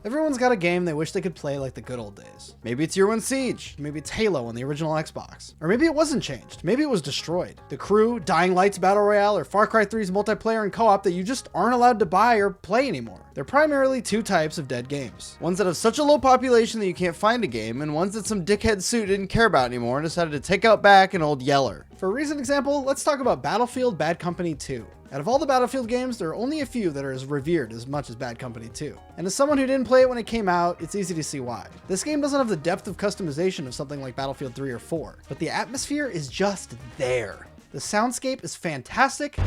Everyone's got a game they wish they could play like the good old days. Maybe it's Year One Siege, maybe it's Halo on the original Xbox, or maybe it wasn't changed, maybe it was destroyed. The Crew, Dying Light's Battle Royale, or Far Cry 3's multiplayer and co-op that you just aren't allowed to buy or play anymore. There are primarily two types of dead games. Ones that have such a low population that you can't find a game, and ones that some dickhead suit didn't care about anymore and decided to take out back an old yeller. For a recent example, let's talk about Battlefield Bad Company 2. Out of all the Battlefield games, there are only a few that are as revered as much as Bad Company 2. And as someone who didn't play it when it came out, it's easy to see why. This game doesn't have the depth of customization of something like Battlefield 3 or 4, but the atmosphere is just there. The soundscape is fantastic,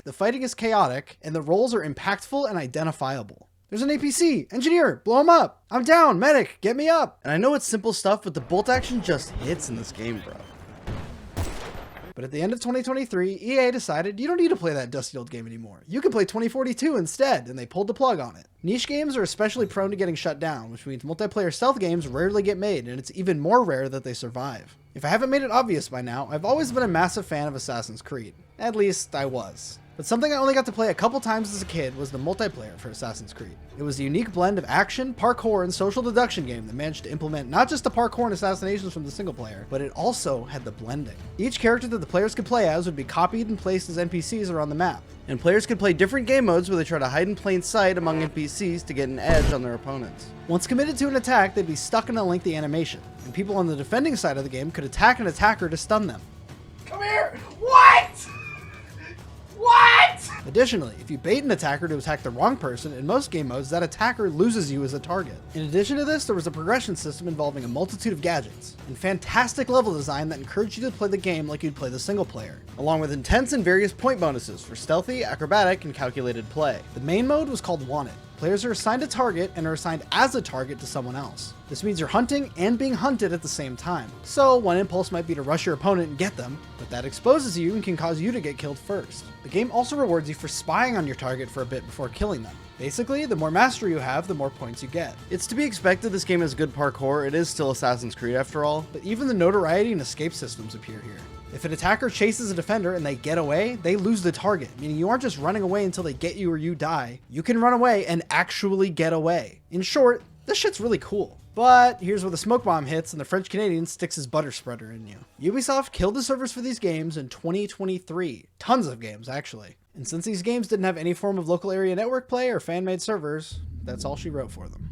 the fighting is chaotic, and the roles are impactful and identifiable. There's an APC, engineer, blow him up. I'm down, medic, get me up. And I know it's simple stuff, but the bolt action just hits in this game, bro. But at the end of 2023, EA decided you don't need to play that dusty old game anymore. You can play 2042 instead, and they pulled the plug on it. Niche games are especially prone to getting shut down, which means multiplayer stealth games rarely get made, and it's even more rare that they survive. If I haven't made it obvious by now, I've always been a massive fan of Assassin's Creed. At least I was. But something I only got to play a couple times as a kid was the multiplayer for Assassin's Creed. It was a unique blend of action, parkour, and social deduction game that managed to implement not just the parkour and assassinations from the single player, but it also had the blending. Each character that the players could play as would be copied and placed as NPCs around the map. And players could play different game modes where they try to hide in plain sight among NPCs to get an edge on their opponents. Once committed to an attack, they'd be stuck in a lengthy animation, and people on the defending side of the game could attack an attacker to stun them. Come here! What? What? Additionally, if you bait an attacker to attack the wrong person, in most game modes, that attacker loses you as a target. In addition to this, there was a progression system involving a multitude of gadgets, and fantastic level design that encouraged you to play the game like you'd play the single player, along with intense and various point bonuses for stealthy, acrobatic, and calculated play. The main mode was called Wanted. Players are assigned a target and are assigned as a target to someone else. This means you're hunting and being hunted at the same time. So one impulse might be to rush your opponent and get them, but that exposes you and can cause you to get killed first. The game also rewards you for spying on your target for a bit before killing them. Basically, the more mastery you have, the more points you get. It's to be expected this game has good parkour. It is still Assassin's Creed after all, but even the notoriety and escape systems appear here. If an attacker chases a defender and they get away, they lose the target, meaning you aren't just running away until they get you or you die. You can run away and actually get away. In short, this shit's really cool. But here's where the smoke bomb hits and the French Canadian sticks his butter spreader in you. Ubisoft killed the servers for these games in 2023. Tons of games, actually. And since these games didn't have any form of local area network play or fan-made servers, that's all she wrote for them.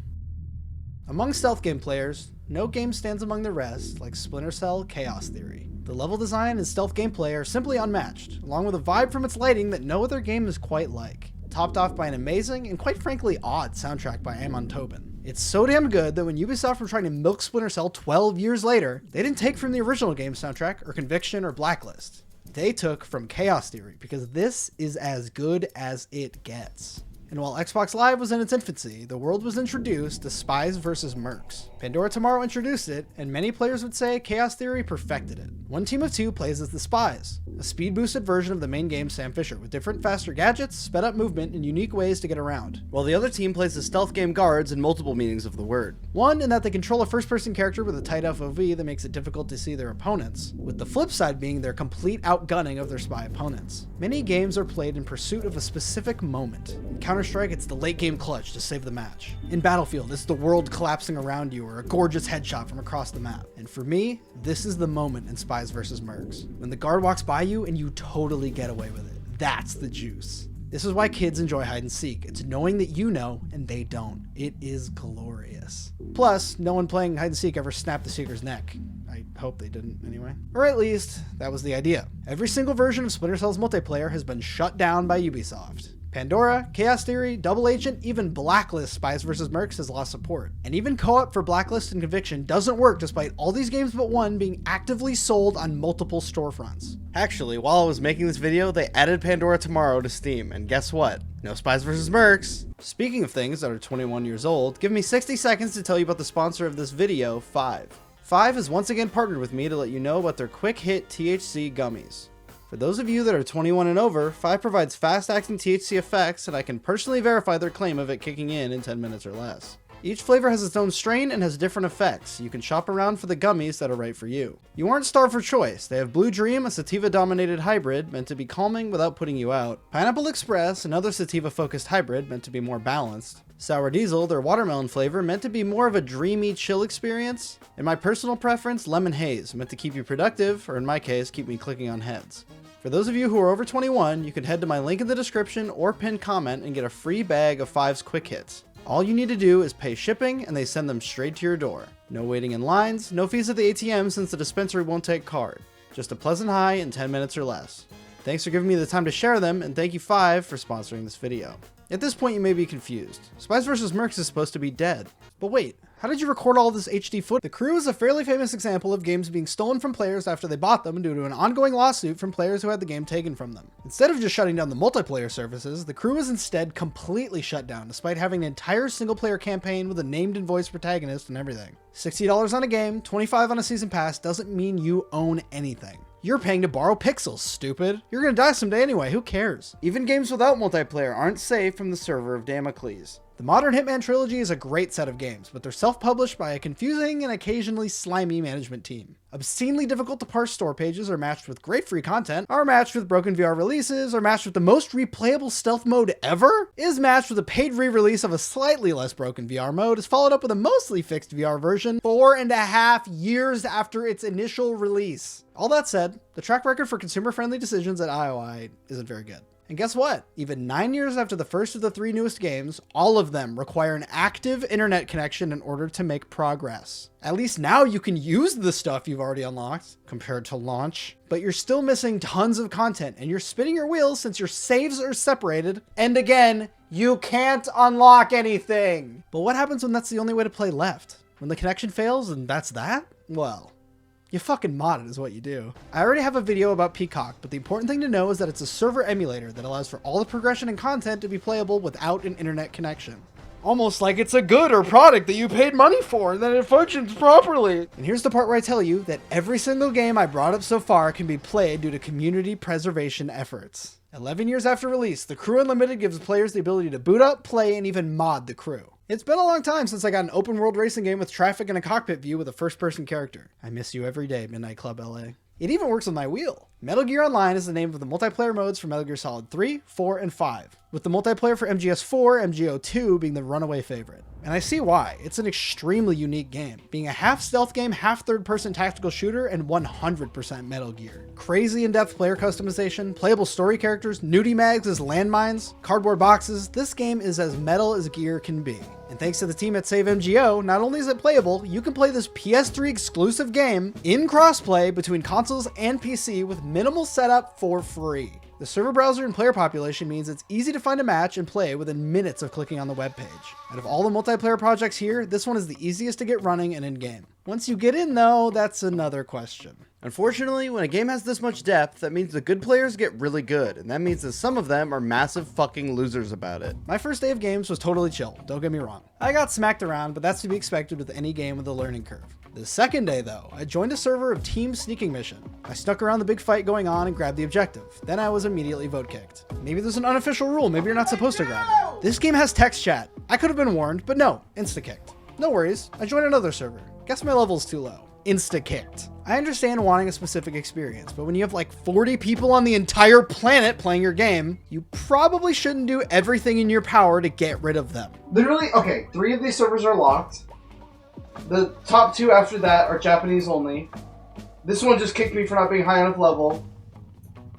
Among stealth game players, no game stands among the rest like Splinter Cell Chaos Theory. The level design and stealth gameplay are simply unmatched, along with a vibe from its lighting that no other game is quite like, topped off by an amazing and quite frankly odd soundtrack by Amon Tobin. It's so damn good that when Ubisoft were trying to milk Splinter Cell 12 years later, they didn't take from the original game's soundtrack or Conviction or Blacklist. They took from Chaos Theory because this is as good as it gets. And while Xbox Live was in its infancy, the world was introduced to Spies vs. Mercs. Pandora Tomorrow introduced it, and many players would say Chaos Theory perfected it. One team of two plays as the Spies, a speed-boosted version of the main game Sam Fisher, with different faster gadgets, sped-up movement, and unique ways to get around. While the other team plays the stealth game Guards in multiple meanings of the word. One, in that they control a first-person character with a tight FOV that makes it difficult to see their opponents, with the flip side being their complete outgunning of their spy opponents. Many games are played in pursuit of a specific moment. In Counter-Strike, it's the late-game clutch to save the match. In Battlefield, it's the world collapsing around you or a gorgeous headshot from across the map. And for me, this is the moment in Spies vs. Mercs. When the guard walks by you and you totally get away with it. That's the juice. This is why kids enjoy hide and seek. It's knowing that you know and they don't. It is glorious. Plus, no one playing hide and seek ever snapped the seeker's neck. I hope they didn't anyway. Or at least, that was the idea. Every single version of Splinter Cell's multiplayer has been shut down by Ubisoft. Pandora, Chaos Theory, Double Agent, even Blacklist Spies vs. Mercs has lost support. And even co-op for Blacklist and Conviction doesn't work despite all these games but one being actively sold on multiple storefronts. Actually, while I was making this video, they added Pandora Tomorrow to Steam, and guess what? No Spies vs. Mercs. Speaking of things that are 21 years old, give me 60 seconds to tell you about the sponsor of this video, Five. Five has once again partnered with me to let you know about their quick hit THC gummies. For those of you that are 21 and over, Five provides fast-acting THC effects, and I can personally verify their claim of it kicking in 10 minutes or less. Each flavor has its own strain and has different effects. You can shop around for the gummies that are right for you. You aren't starved for choice. They have Blue Dream, a sativa-dominated hybrid meant to be calming without putting you out, Pineapple Express, another sativa-focused hybrid meant to be more balanced, Sour Diesel, their watermelon flavor, meant to be more of a dreamy, chill experience. And my personal preference, Lemon Haze, meant to keep you productive, or in my case, keep me clicking on heads. For those of you who are over 21, you can head to my link in the description or pinned comment and get a free bag of 5's quick hits. All you need to do is pay shipping and they send them straight to your door. No waiting in lines, no fees at the ATM since the dispensary won't take card. Just a pleasant high in 10 minutes or less. Thanks for giving me the time to share them, and thank you 5 for sponsoring this video. At this point you may be confused. Spies vs. Mercs is supposed to be dead. But wait, how did you record all this HD footage? The Crew is a fairly famous example of games being stolen from players after they bought them due to an ongoing lawsuit from players who had the game taken from them. Instead of just shutting down the multiplayer services, the Crew was instead completely shut down despite having an entire single player campaign with a named and voiced protagonist and everything. $60 on a game, $25 on a season pass doesn't mean you own anything. You're paying to borrow pixels, stupid. You're gonna die someday anyway, who cares? Even games without multiplayer aren't safe from the server of Damocles. The modern Hitman trilogy is a great set of games, but they're self-published by a confusing and occasionally slimy management team. Obscenely difficult to parse store pages are matched with great free content, are matched with broken VR releases, are matched with the most replayable stealth mode ever, is matched with a paid re-release of a slightly less broken VR mode, is followed up with a mostly fixed VR version 4.5 years after its initial release. All that said, the track record for consumer-friendly decisions at IOI isn't very good. And guess what? Even 9 years after the first of the 3 newest games, all of them require an active internet connection in order to make progress. At least now you can use the stuff you've already unlocked, compared to launch, but you're still missing tons of content and you're spinning your wheels since your saves are separated. And again, you can't unlock anything. But what happens when that's the only way to play left? When the connection fails and that's that? Well, you fucking mod it is what you do. I already have a video about Peacock, but the important thing to know is that it's a server emulator that allows for all the progression and content to be playable without an internet connection. Almost like it's a good or product that you paid money for and that it functions properly. And here's the part where I tell you that every single game I brought up so far can be played due to community preservation efforts. 11 years after release, the Crew Unlimited gives players the ability to boot up, play, and even mod the Crew. It's been a long time since I got an open world racing game with traffic and a cockpit view with a first person character. I miss you every day, Midnight Club LA. It even works with my wheel. Metal Gear Online is the name of the multiplayer modes for Metal Gear Solid 3, 4, and 5, with the multiplayer for MGS4, MGO2 being the runaway favorite. And I see why. It's an extremely unique game, being a half stealth game, half third-person tactical shooter, and 100% Metal Gear. Crazy in-depth player customization, playable story characters, nudie mags as landmines, cardboard boxes. This game is as metal as Gear can be. And thanks to the team at Save MGO, not only is it playable, you can play this PS3 exclusive game in crossplay between consoles and PC with minimal setup for free. The server browser and player population means it's easy to find a match and play within minutes of clicking on the webpage. Out of all the multiplayer projects here, this one is the easiest to get running and in-game. Once you get in though, that's another question. Unfortunately, when a game has this much depth, that means the good players get really good, and that means that some of them are massive fucking losers about it. My first day of games was totally chill, don't get me wrong. I got smacked around, but that's to be expected with any game with a learning curve. The second day though, I joined a server of Team Sneaking Mission. I snuck around the big fight going on and grabbed the objective. Then I was immediately vote kicked. Maybe there's an unofficial rule, maybe you're not supposed to grab it. This game has text chat. I could have been warned, but no, insta-kicked. No worries, I joined another server. Guess my level's too low. Insta-kicked. I understand wanting a specific experience, but when you have like 40 people on the entire planet playing your game, you probably shouldn't do everything in your power to get rid of them. Literally, okay, 3 of these servers are locked. The top 2 after that are Japanese only. This one just kicked me for not being high enough level.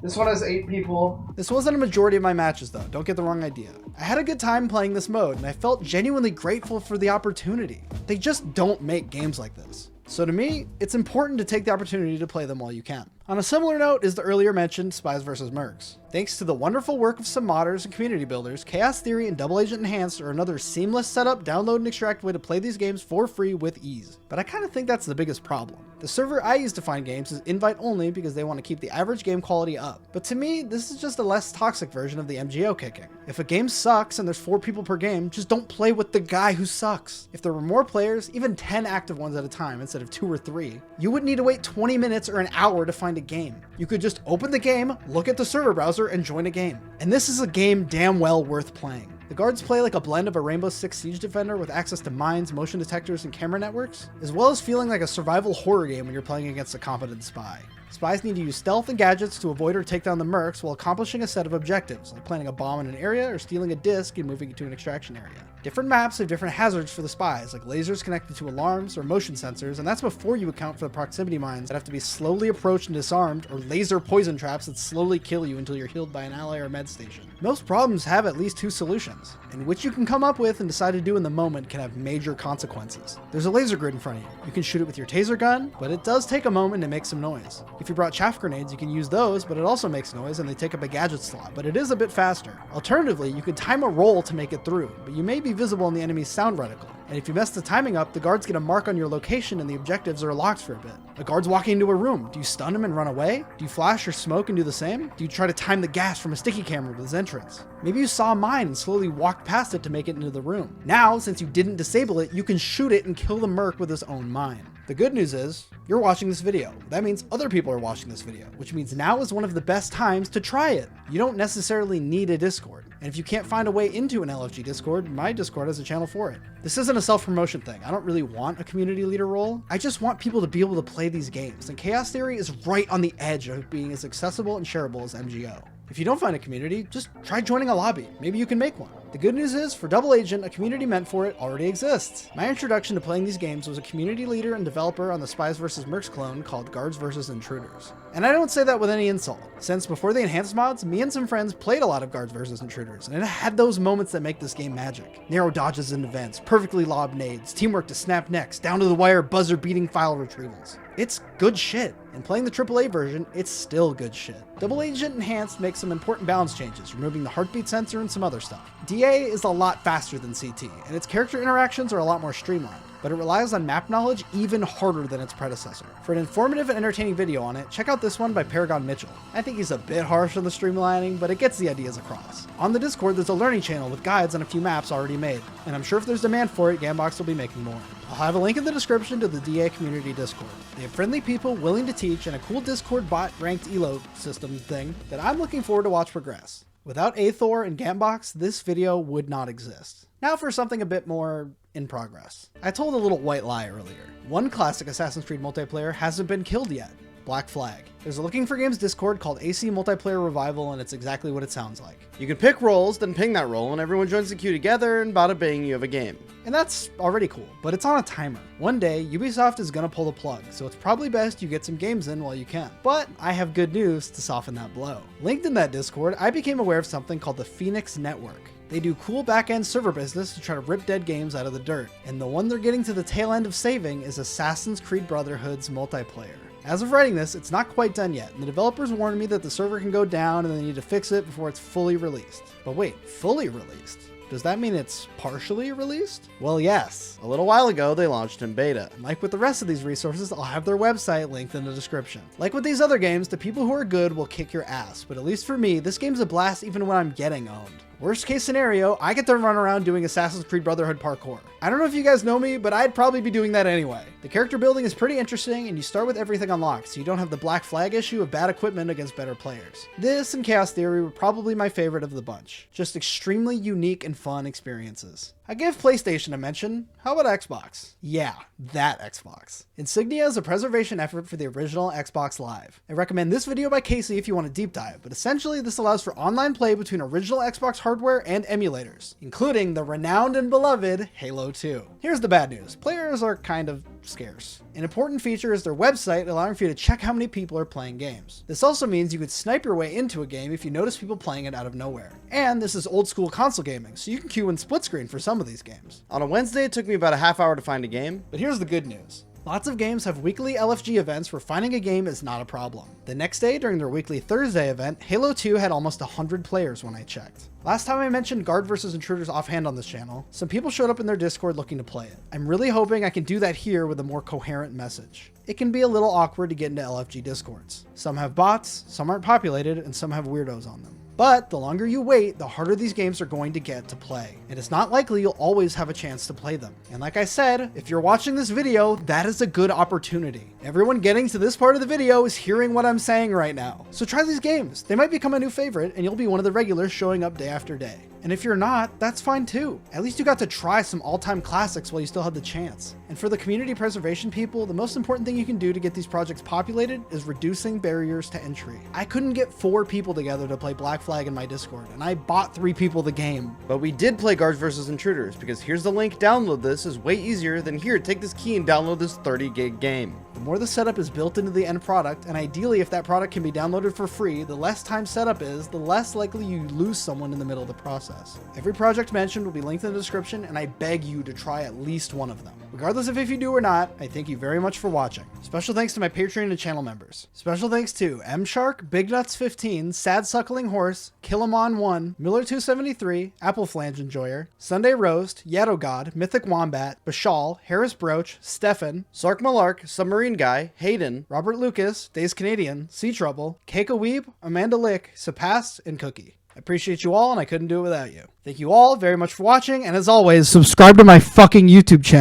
This one has 8 people. This wasn't a majority of my matches though, don't get the wrong idea. I had a good time playing this mode and I felt genuinely grateful for the opportunity. They just don't make games like this. So to me, it's important to take the opportunity to play them while you can. On a similar note is the earlier mentioned Spies vs. Mercs. Thanks to the wonderful work of some modders and community builders, Chaos Theory and Double Agent Enhanced are another seamless setup, download, and extract way to play these games for free with ease. But I kind of think that's the biggest problem. The server I use to find games is invite only because they want to keep the average game quality up. But to me, this is just a less toxic version of the MGO kicking. If a game sucks and there's 4 people per game, just don't play with the guy who sucks. If there were more players, even 10 active ones at a time instead of 2 or 3, you wouldn't need to wait 20 minutes or an hour to find a game. You could just open the game, look at the server browser, and join a game. And this is a game damn well worth playing. The guards play like a blend of a Rainbow Six Siege Defender with access to mines, motion detectors, and camera networks, as well as feeling like a survival horror game when you're playing against a competent spy. Spies need to use stealth and gadgets to avoid or take down the mercs while accomplishing a set of objectives, like planting a bomb in an area or stealing a disc and moving it to an extraction area. Different maps have different hazards for the spies, like lasers connected to alarms or motion sensors, and that's before you account for the proximity mines that have to be slowly approached and disarmed, or laser poison traps that slowly kill you until you're healed by an ally or med station. Most problems have at least two solutions, and which you can come up with and decide to do in the moment can have major consequences. There's a laser grid in front of you. You can shoot it with your taser gun, but it does take a moment to make some noise. If you brought chaff grenades, you can use those, but it also makes noise and they take up a gadget slot, but it is a bit faster. Alternatively, you could time a roll to make it through, but you may be visible in the enemy's sound reticle. And if you mess the timing up, the guards get a mark on your location and the objectives are locked for a bit. A guard's walking into a room. Do you stun him and run away? Do you flash or smoke and do the same? Do you try to time the gas from a sticky camera to his entrance? Maybe you saw a mine and slowly walked past it to make it into the room. Now, since you didn't disable it, you can shoot it and kill the merc with his own mine. The good news is, you're watching this video. That means other people are watching this video, which means now is one of the best times to try it. You don't necessarily need a Discord. And if you can't find a way into an LFG Discord, my Discord has a channel for it. This isn't a self-promotion thing. I don't really want a community leader role. I just want people to be able to play these games. And Chaos Theory is right on the edge of being as accessible and shareable as MGO. If you don't find a community, just try joining a lobby. Maybe you can make one. The good news is, for Double Agent, a community meant for it already exists. My introduction to playing these games was a community leader and developer on the Spies vs. Mercs clone called Guards vs. Intruders. And I don't say that with any insult, since before the enhanced mods, me and some friends played a lot of Guards vs. Intruders, and it had those moments that make this game magic. Narrow dodges in events, perfectly lobbed nades, teamwork to snap necks, down to the wire buzzer-beating file retrievals. It's good shit, and playing the AAA version, it's still good shit. Double Agent Enhanced makes some important balance changes, removing the heartbeat sensor and some other stuff. DA is a lot faster than CT, and its character interactions are a lot more streamlined, but it relies on map knowledge even harder than its predecessor. For an informative and entertaining video on it, check out this one by Paragon Mitchell. I think he's a bit harsh on the streamlining, but it gets the ideas across. On the Discord, there's a learning channel with guides on a few maps already made, and I'm sure if there's demand for it, Gambox will be making more. I'll have a link in the description to the DA community Discord. They have friendly people willing to teach and a cool Discord bot ranked elo system thing that I'm looking forward to watch progress. Without Aethor and Gambox, this video would not exist. Now for something a bit more in progress. I told a little white lie earlier. One classic Assassin's Creed multiplayer hasn't been killed yet. Black Flag. There's a Looking for Games Discord called AC Multiplayer Revival, and it's exactly what it sounds like. You can pick roles, then ping that role, and everyone joins the queue together, and bada bing, you have a game. And that's already cool, but it's on a timer. One day, Ubisoft is gonna pull the plug, so it's probably best you get some games in while you can. But I have good news to soften that blow. Linked in that Discord, I became aware of something called the Phoenix Network. They do cool back-end server business to try to rip dead games out of the dirt, and the one they're getting to the tail end of saving is Assassin's Creed Brotherhood's multiplayer. As of writing this, it's not quite done yet, and the developers warned me that the server can go down and they need to fix it before it's fully released. But wait, fully released? Does that mean it's partially released? Well, yes. A little while ago, they launched in beta. And like with the rest of these resources, I'll have their website linked in the description. Like with these other games, the people who are good will kick your ass, but at least for me, this game's a blast even when I'm getting owned. Worst case scenario, I get to run around doing Assassin's Creed Brotherhood parkour. I don't know if you guys know me, but I'd probably be doing that anyway. The character building is pretty interesting, and you start with everything unlocked, so you don't have the Black Flag issue of bad equipment against better players. This and Chaos Theory were probably my favorite of the bunch. Just extremely unique and fun experiences. I gave PlayStation a mention. How about Xbox? Yeah, that Xbox. Insignia is a preservation effort for the original Xbox Live. I recommend this video by Casey if you want a deep dive, but essentially this allows for online play between original Xbox hardware and emulators, including the renowned and beloved Halo 2. Here's the bad news. Players are kind of scarce. An important feature is their website, allowing for you to check how many people are playing games. This also means you could snipe your way into a game if you notice people playing it out of nowhere. And this is old school console gaming, so you can queue in split screen for some of these games. On a Wednesday, it took me about a half hour to find a game. But here's the good news. Lots of games have weekly LFG events where finding a game is not a problem. The next day, during their weekly Thursday event, Halo 2 had almost 100 players when I checked. Last time I mentioned Guard vs. Intruders offhand on this channel, some people showed up in their Discord looking to play it. I'm really hoping I can do that here with a more coherent message. It can be a little awkward to get into LFG Discords. Some have bots, some aren't populated, and some have weirdos on them. But the longer you wait, the harder these games are going to get to play. And it's not likely you'll always have a chance to play them. And like I said, if you're watching this video, that is a good opportunity. Everyone getting to this part of the video is hearing what I'm saying right now. So try these games. They might become a new favorite and you'll be one of the regulars showing up day after day. And if you're not, that's fine too. At least you got to try some all-time classics while you still had the chance. And for the community preservation people, the most important thing you can do to get these projects populated is reducing barriers to entry. I couldn't get 4 people together to play Black Flag in my Discord, and I bought 3 people the game. But we did play Guards vs. Intruders, because here's the link, download this, is way easier than here, take this key and download this 30 gig game. The more the setup is built into the end product, and ideally if that product can be downloaded for free, the less time setup is, the less likely you lose someone in the middle of the process. Every project mentioned will be linked in the description, and I beg you to try at least one of them. Regardless of if you do or not, I thank you very much for watching. Special thanks to my Patreon and channel members. Special thanks to M Shark, Big Nuts 15, Sad Suckling Horse, Killamon 1, Miller 273, Apple Flange Enjoyer, Sunday Roast, Yato God, Mythic Wombat, Bashal, Harris Broach, Stefan, Sark Malark, Submarine Guy, Hayden, Robert Lucas, Days Canadian, Sea Trouble, Keiko Weeb, Amanda Lick, Sapast, and Cookie. I appreciate you all, and I couldn't do it without you. Thank you all very much for watching, and as always, subscribe to my fucking YouTube channel.